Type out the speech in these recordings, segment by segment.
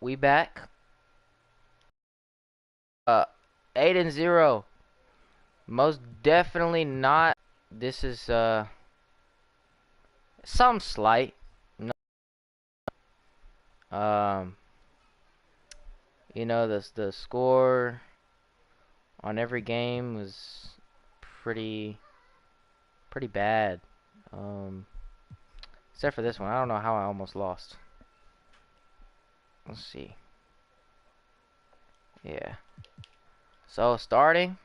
We back. 8-0. Most definitely not. This is some slight. No, you know, the score on every game was pretty bad. Except for this one. I don't know how I almost lost. Let's see. Yeah. So starting,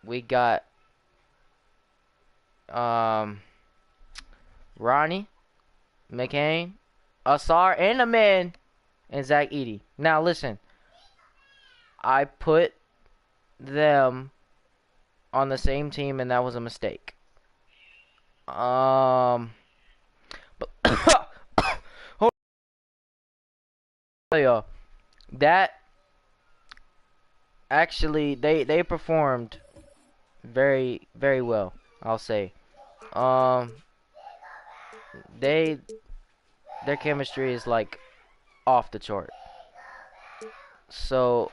we got Ronnie, McCain, Asar, and the man, and Zach Edey. Now listen, I put them on the same team, and that was a mistake. But hold on, y'all. That actually they performed very well, I'll say. Their chemistry is like off the chart. So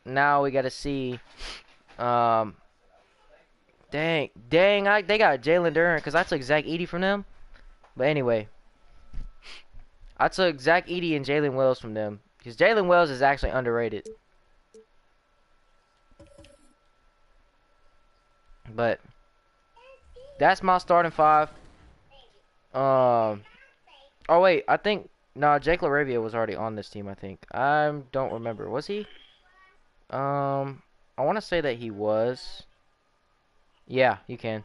now we got to see. Dang, they got Jalen Duran because I took Zach Edey from them. But anyway, I took Zach Edey and Jalen Wells from them because Jalen Wells is actually underrated. But that's my starting five. Oh wait, I think no, Jake LaRavia was already on this team. I think I don't remember. Was he? I want to say that he was. Yeah, you can.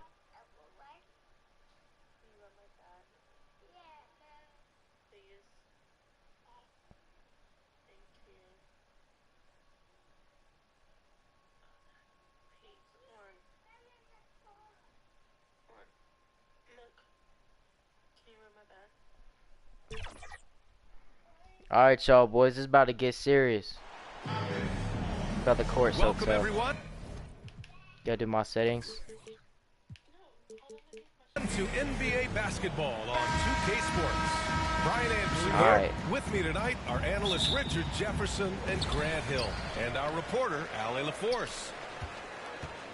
Alright, y'all boys, it's about to get serious. Got the court so Welcome everyone. Gotta do my settings. To NBA basketball on 2K Sports. Brian Anderson here. Alright. With me tonight are analysts Richard Jefferson and Grant Hill, and our reporter Ali LaForce.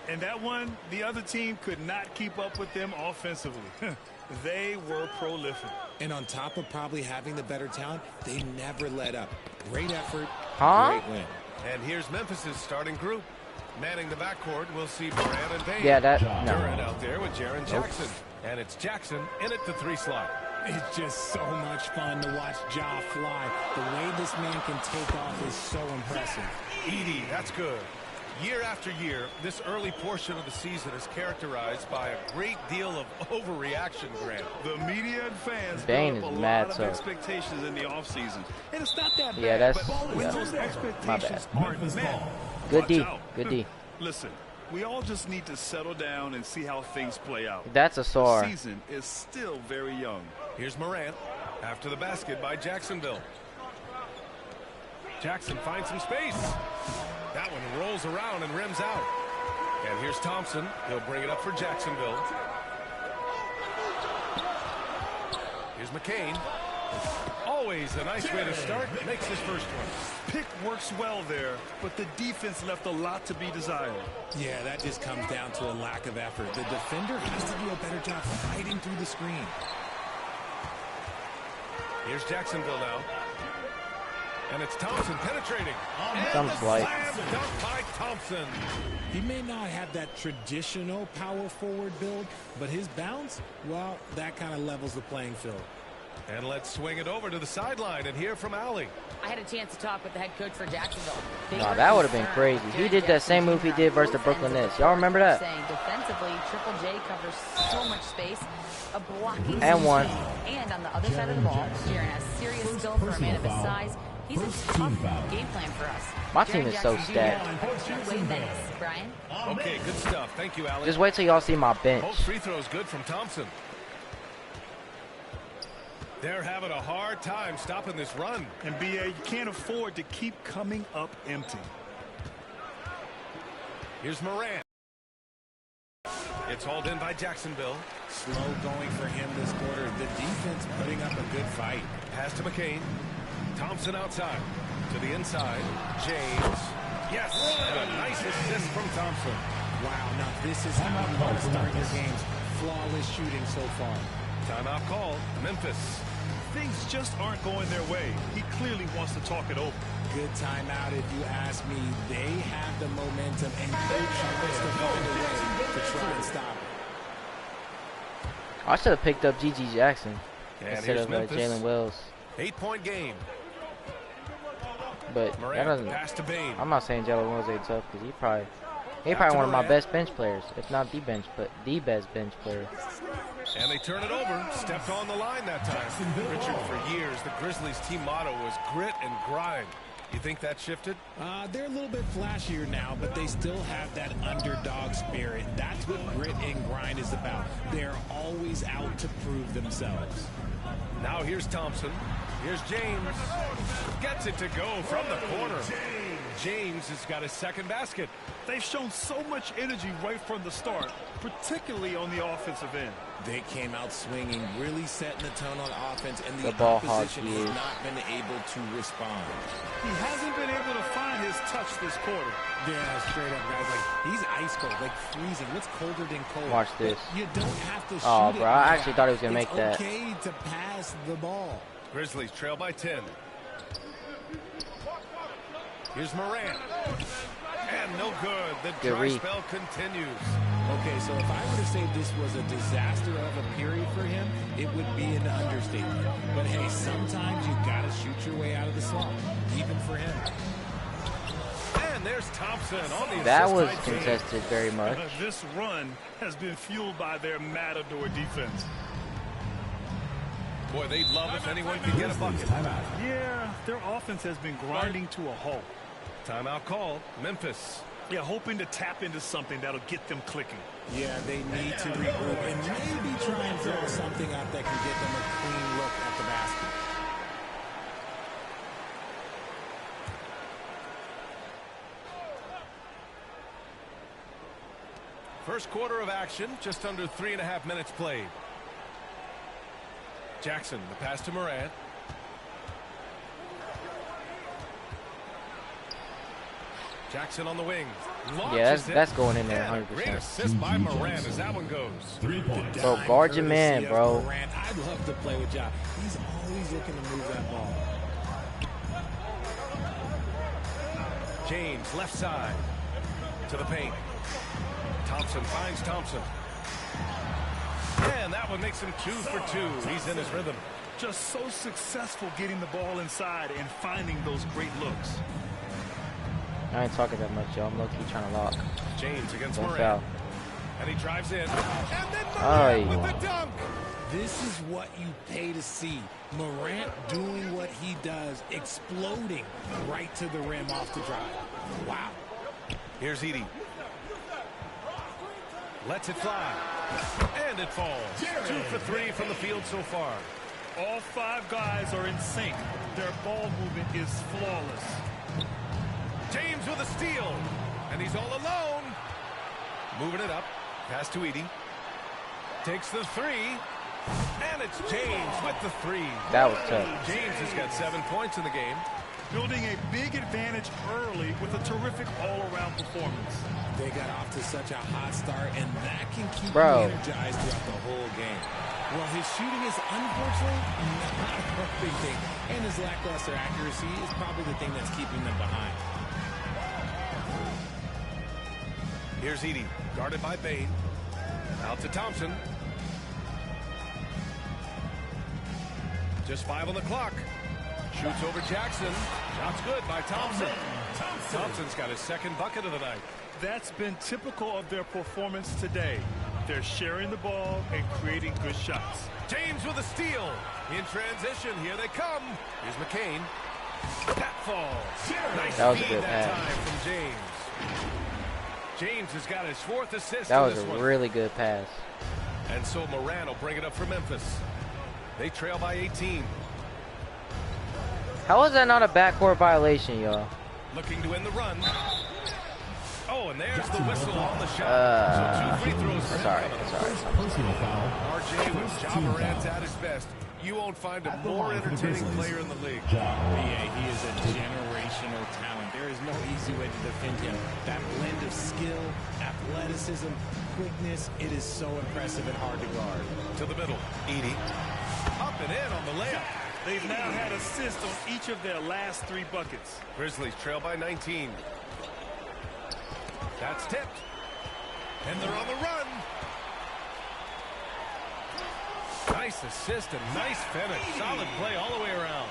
And that one, the other team could not keep up with them offensively. They were prolific. And on top of probably having the better talent, they never let up. Great effort, great win. And here's Memphis's starting group. Manning the backcourt, we'll see Moran and Payne. Yeah, that Durant out there with Jaren Jackson. And it's Jackson in at the 3 slot. It's just so much fun to watch Ja fly. The way this man can take off is so impressive. Edey, that's good. Year after year, this early portion of the season is characterized by a great deal of overreaction, Grant. The media and fans Dane build up is a mad, lot of so. expectations in the offseason. And it's not that Yeah, bad, that's but when those expectations aren't met, Good D. watch out. Good D. Listen, we all just need to settle down and see how things play out. That's a SAR. The season is still very young. Here's Morant after the basket by Jacksonville. Jackson finds some space. That one rolls around and rims out. And here's Thompson. He'll bring it up for Jacksonville. Here's McCain. Always a nice way to start. Makes his first one. Pick works well there, but the defense left a lot to be desired. Yeah, that just comes down to a lack of effort. The defender has to do a better job fighting through the screen. Here's Jacksonville now. And it's Thompson penetrating. Some slight. Dunk by Thompson. He may not have that traditional power forward build, but his bounce, well, that kind of levels the playing field. And let's swing it over to the sideline and hear from Allie. I had a chance to talk with the head coach for Jacksonville. Nah, that would have been crazy. He did that same move he did versus the Brooklyn Nets. Y'all remember that? Saying defensively, Triple J covers so much space. A blocking And one. And on the other side of the ball, Jaren has serious skill for a man of his size. He's a tough game plan for us. My team is so stacked. Two-way menace, Brian. Okay, good stuff. Thank you, Allie. Just wait till y'all see my bench. Both free throws good from Thompson. They're having a hard time stopping this run. And BA, you can't afford to keep coming up empty. Here's Moran. It's hauled in by Jacksonville. Slow going for him this quarter. The defense putting up a good fight. Pass to McCain. Thompson outside. To the inside. James. Yes. And a nice assist from Thompson. Wow, now this is how you want to start your games. Flawless shooting so far. Timeout called. Memphis. Things just aren't going their way. He clearly wants to talk it over. Good timeout if you ask me. They have the momentum and coach wants to find a way to try and stop it. I should have picked up G.G. Jackson And instead here's of Memphis. Jalen Wells. 8-point game. But that Morant doesn't. pass to Bain. I'm not saying Jalen Wells ain't tough because he probably one of my best bench players, if not the best bench player. And they turn it over. Stepped on the line that time. Richard, for years, the Grizzlies team motto was grit and grind. You think that shifted? They're a little bit flashier now, but they still have that underdog spirit. That's what grit and grind is about. They're always out to prove themselves. Now here's Thompson. Here's James. Gets it to go from the corner. James has got his second basket. They've shown so much energy right from the start, particularly on the offensive end. They came out swinging, really setting the tone on offense, and the ball hawk opposition has not been able to respond. He hasn't been able to find his touch this quarter. Yeah, straight up, guys. Like, he's ice cold, like freezing. What's colder than cold? Watch this. You don't have to shoot Oh, it. bro, I actually thought he was going to make that. It's okay to pass the ball. Grizzlies trail by 10. Here's Morant. And no good. The dry spell continues. Okay, so if I were to say this was a disaster of a period for him, it would be an understatement. But hey, sometimes you got to shoot your way out of the slump, even for him. And there's Thompson on the That assist was by James. contested very much. This run has been fueled by their matador defense. Boy, they'd love if anyone could get a bucket. Yeah, their offense has been grinding to a halt. Timeout called. Memphis. Yeah, hoping to tap into something that'll get them clicking. Yeah, they need to regroup and maybe try and throw something out that can get them a clean look at the basket. First quarter of action, just under 3.5 minutes played. Jackson, the pass to Morant. Jackson on the wing. Yeah, that's going in there 100%. Great assist by Morant as that one goes. 3 point. Bro, guard your man, bro. I'd love to play with Ja. He's always looking to move that ball. James, left side. To the paint. Thompson finds Thompson. And that one makes him 2 for 2. He's in his rhythm. Just so successful getting the ball inside and finding those great looks. I ain't talking that much, y'all. I'm low-key trying to lock. James against Don't Morant. foul. And he drives in. And then Morant with the dunk. This is what you pay to see. Morant doing what he does, exploding right to the rim off the drive. Wow. Here's Edie. Lets it fly. And it falls. 2 for 3 from the field so far. All 5 guys are in sync. Their ball movement is flawless. James with a steal. And he's all alone. Moving it up. Pass to Edie. Takes the 3. And it's James with the 3. That was tough. James has got 7 points in the game. Building a big advantage early with a terrific all-around performance. They got off to such a hot start, and that can keep Bro. you energized throughout the whole game. Well, his shooting is unfortunately not a perfect thing, and his lackluster accuracy is probably the thing that's keeping them behind. Here's Edie, guarded by Bain. Out to Thompson. Just 5 on the clock. Shoots over Jackson. Shot's good by Thompson. Thompson's got his second bucket of the night. That's been typical of their performance today. They're sharing the ball and creating good shots. James with a steal. In transition, here they come. Here's McCain. That falls. Nice That was a feed good that pass. time from James. James has got his 4th assist That in was this a one. really good pass. And so Morant will bring it up for Memphis. They trail by 18. How is that not a backcourt violation, y'all? Looking to win the run. Oh, and there's the whistle on the shot. So 2 free throws for him. Sorry. Personal foul. RJ, when Ja Morant's at his best, you won't find a more entertaining player in the league. Yeah, he is a generational talent. There is no easy way to defend him. That blend of skill, athleticism, quickness, it is so impressive and hard to guard. To the middle, Edie. Up and in on the layup. They've now had assists on each of their last 3 buckets. Grizzlies trail by 19. That's tipped. And they're on the run. Nice assist and nice finish. Solid play all the way around.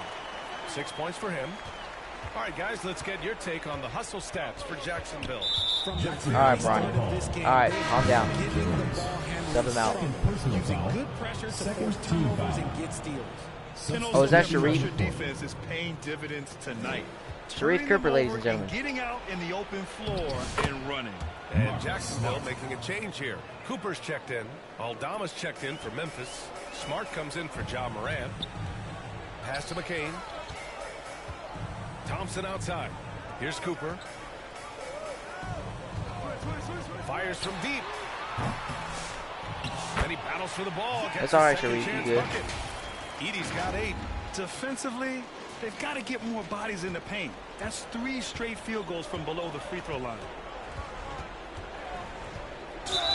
6 points for him. All right, guys, let's get your take on the hustle stats for Jacksonville. All right, Brian. All right, calm down. Sub him out. Good pressure to force turnovers and get steals. Oh, is that Sharif? Defense is paying dividends tonight. Sharif Cooper, ladies and gentlemen. Getting out in the open floor and running. And Jacksonville making a change here. Cooper's checked in. Aldama's checked in for Memphis. Smart comes in for Ja Morant. Pass to McCain. Thompson outside. Here's Cooper. Fires from deep. And he battles for the ball. That's all right, Sharif. You good? Edie's got 8. Defensively, they've got to get more bodies in the paint. That's 3 straight field goals from below the free throw line.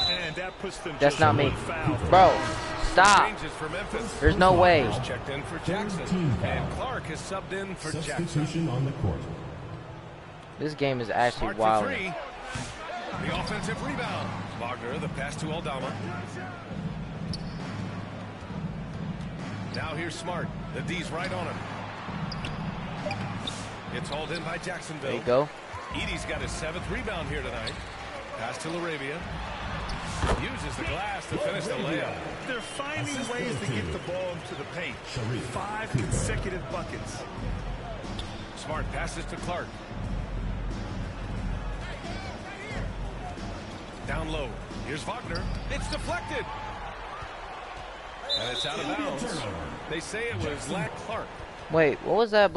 And that puts them That's just not me. one foul. Bro, stop. Changes for Memphis. There's no way. Checked in for Jackson. And Clark is subbed in for Jackson. Substitution on the court. This game is actually Smart for wild. 3. The offensive rebound. Wagner, the pass to Aldama. Now here's Smart. The D's right on him. It's hauled in by Jacksonville. There you go. Edie's got his 7th rebound here tonight. Pass to Laravia. Uses the glass to finish the layup. They're finding ways to get the ball into the paint. 5 consecutive buckets. Smart passes to Clark. Down low. Here's Wagner. It's deflected. And it's out of bounds. They say it was Clark. Wait, what was that?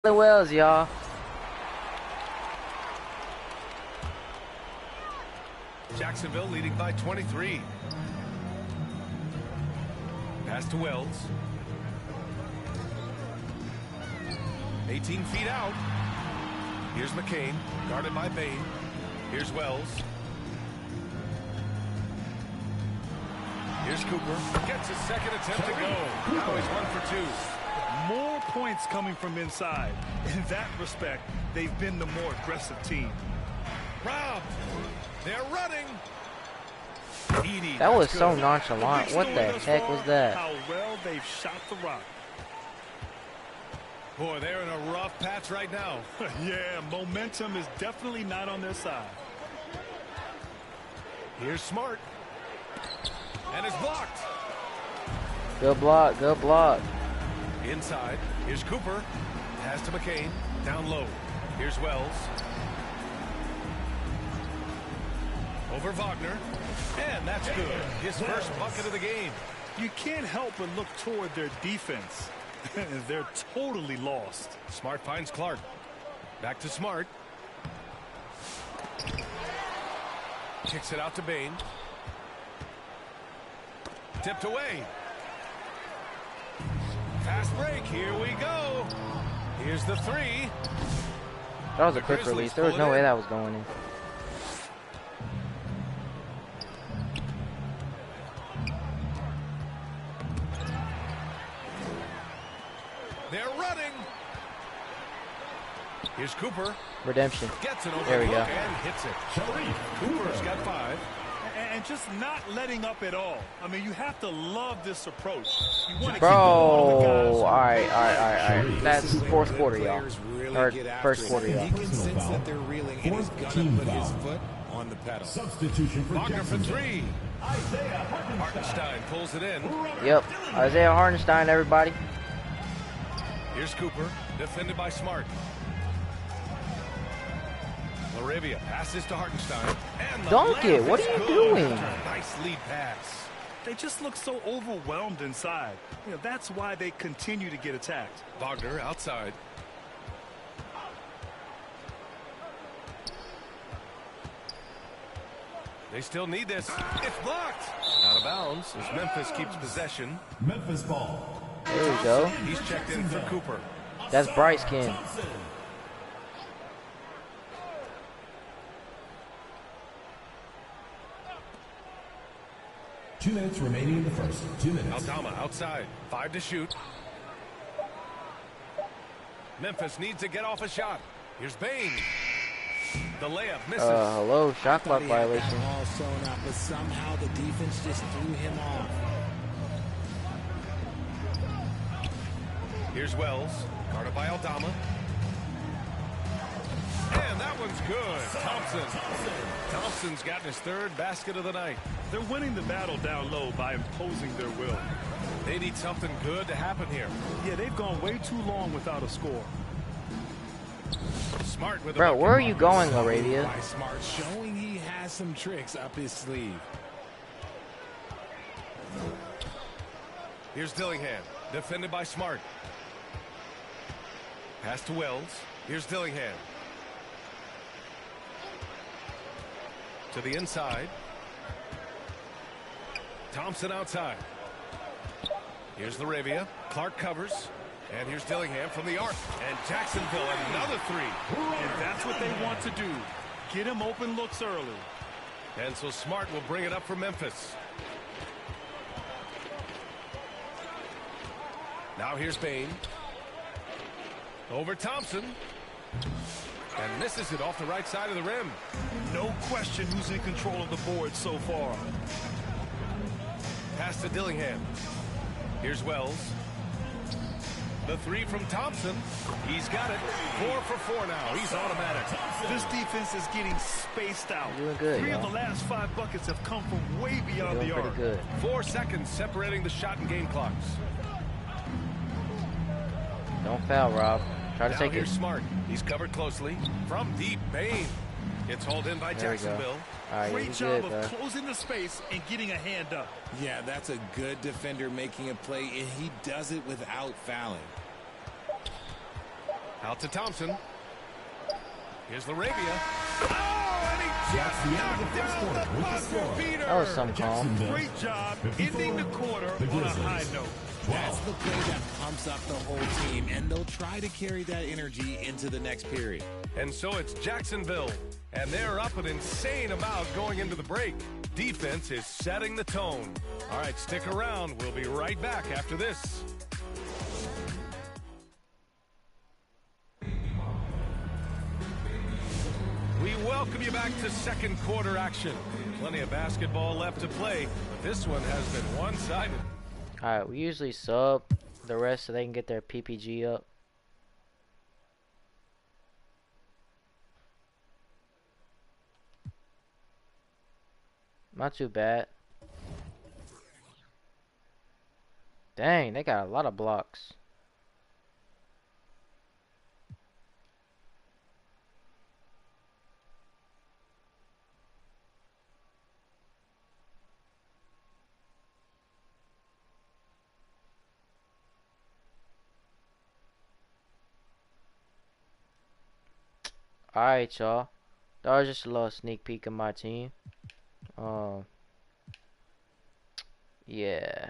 Wells, y'all. Jacksonville leading by 23. Pass to Wells. 18 feet out. Here's McCain, guarded by Bain. Here's Wells. Here's Cooper. Gets his second attempt to go. Now he's 1 for 2. More points coming from inside. In that respect, they've been the more aggressive team. Robbed. They're running. Edie, That was that's so good. nonchalant. What the heck was that? How well they've shot the rock. Boy, they're in a rough patch right now. Yeah, momentum is definitely not on their side. Here's Smart. And it's blocked. Good block, good block. Inside. Here's Cooper. Pass to McCain. Down low. Here's Wells. Over Wagner. And that's good. His first bucket of the game. You can't help but look toward their defense. They're totally lost. Smart finds Clark. Back to Smart. Kicks it out to Bain. Tipped away. Fast break. Here we go. Here's the 3. That was a quick release. There was no way that was going in. They're running. Here's Cooper. Redemption. Gets it There we over go. and hits it. Cooper's got 5. And just not letting up at all. I mean, you have to love this approach. You want to Bro, keep all the guys. all right. That's fourth quarter, y'all. Or first quarter, You y'all. can sense that they're reeling, and he's gonna put his foot on the pedal. Substitution for Wagner for Jacksonville. 3. Hartenstein pulls it in. Yep. Isaiah Hartenstein, everybody. Here's Cooper, defended by Smart. Laravia passes to Hartenstein. And the Dunk it. layup What is are you good doing? after a nice lead pass. They just look so overwhelmed inside. You know, that's why they continue to get attacked. Wagner outside. They still need this. It's blocked. Out of bounds as Memphis keeps possession. Memphis ball. There we go. He's checked in for Cooper. That's Bryce Ken. Thompson. Two minutes remaining in the first. 2 minutes. Aldama outside. 5 to shoot. Memphis needs to get off a shot. Here's Bain. The layup misses. Hello, shot clock Thought he had that violation. ball sewn up, but somehow the defense just threw him off. Here's Wells. Guarded by Aldama. And that one's good. Thompson. Thompson's gotten his 3rd basket of the night. They're winning the battle down low by imposing their will. They need something good to happen here. Yeah, they've gone way too long without a score. Smart with the Bro, bucket. where are you going, Laravia? By Smart, showing he has some tricks up his sleeve. Here's Dillingham. Defended by Smart. Pass to Wells. Here's Dillingham. To the inside. Thompson outside. Here's Laravia. Clark covers. And here's Dillingham from the arc. And Jacksonville, another 3. And that's what they want to do. Get him open looks early. And so Smart will bring it up for Memphis. Now here's Bain. Over Thompson. And misses it off the right side of the rim. No question who's in control of the board so far. Pass to Dillingham. Here's Wells. The 3 from Thompson. He's got it. 4 for 4 now. He's automatic. This defense is getting spaced out. You're doing good, 3 of y'all. the last 5 buckets have come from way beyond Doing the pretty arc. good. 4 seconds separating the shot and game clocks. Don't foul, Rob. Try to Now take here's it. Smart. He's covered closely. From deep, Bain. It's hauled in by There we go. Jacksonville. All right, Great you're job good, of bro. closing the space and getting a hand up. Yeah, that's a good defender making a play, and he does it without fouling. Out to Thompson. Here's Laravia. Oh, and he That's just the end of the knocked first down quarter the with the buzzer score. beater. That was some calm. Jacksonville. Great job 54, ending the quarter the on a Grizzlies. high note. That's the play that pumps up the whole team, and they'll try to carry that energy into the next period. And so it's Jacksonville, and they're up an insane amount going into the break. Defense is setting the tone. All right, stick around. We'll be right back after this. We welcome you back to second quarter action. Plenty of basketball left to play, but this one has been one-sided. Alright, we usually sub the rest so they can get their PPG up. Not too bad. Dang, they got a lot of blocks. Alright, y'all. That was just a little sneak peek of my team. Yeah.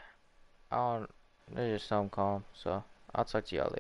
I don't, there's just some calm, so I'll talk to y'all later.